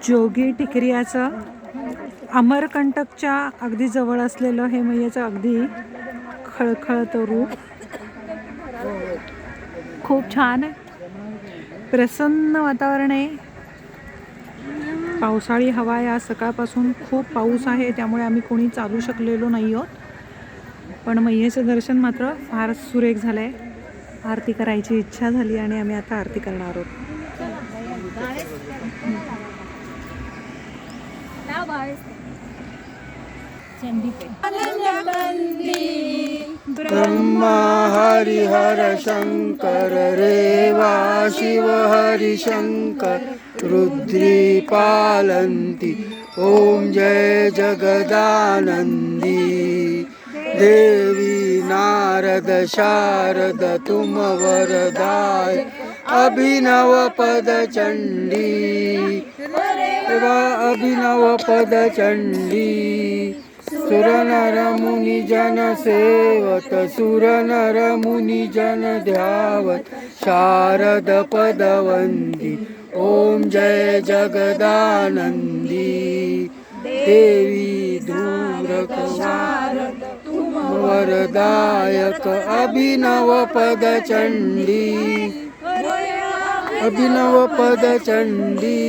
जोगी टिकरियाचं अमरकंटकच्या अगदी जवळ असलेलं हे मैयाचं अगदी खळखळतं रूप खूप छान आहे. प्रसन्न वातावरण आहे. पावसाळी हवा आहे. आज सकाळपासून खूप पाऊस आहे, त्यामुळे आम्ही कोणी चालू शकलेलो नाही आहोत. पण मैयेचं दर्शन मात्र फार सुरेख झालंय. आरती करायची इच्छा झाली आणि आम्ही आता आरती करणार आहोत. ब्रह्मा हरिहर शंकर रेवा शिव हरि शंकर रुद्री पालन्ति ओम जय जगदानंदी देवी नारद शारद तुम वरदाय अभिनव पद चंडी अभिनव पद चंडी सुर नर मुनि जन सेवत सुर नर मुनि जन ध्यावत शारद पदवंदी ओम जय जगदानंदी देवी धूम्रक शारद तुम वरदायक अभिनव पद चंडी अभिनव पद चंडी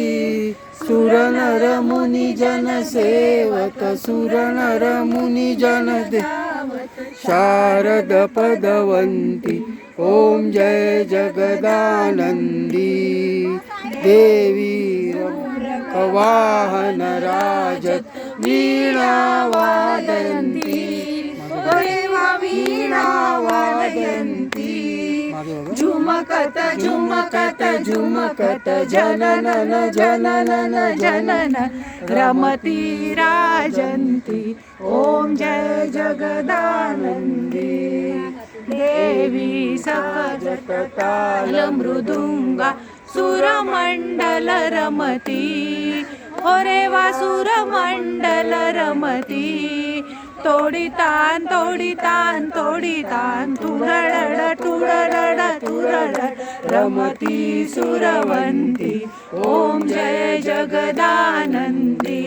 सुर नर मुनि जन सेवत सुर नर मुनि जन देवत शारद पदवंती ओम जय जगदानंदी देवी वाहन राजत वीणा वादयन्ती वीणा वादयन्ती झुमकत झुमकत झुमकत जननन जननन जनन रमती राजन्ती ओम जय जगदानंदी देवी सजत ताल मृदुंगा सुरमंडल रमती ओरे वासुर मंडल रमती तोडितान तोडितान तोडितान तुरड तुरड तुरड रमती सुरवंती ओम जय जगदानंदी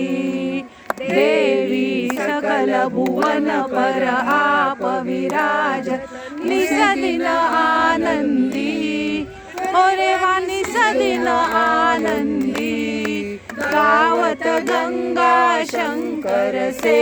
देवी सकल भुवन पर आप विराज निसदिन आनंदी ओरे वा निसदिन आनंदी गावत गंगा शंकर से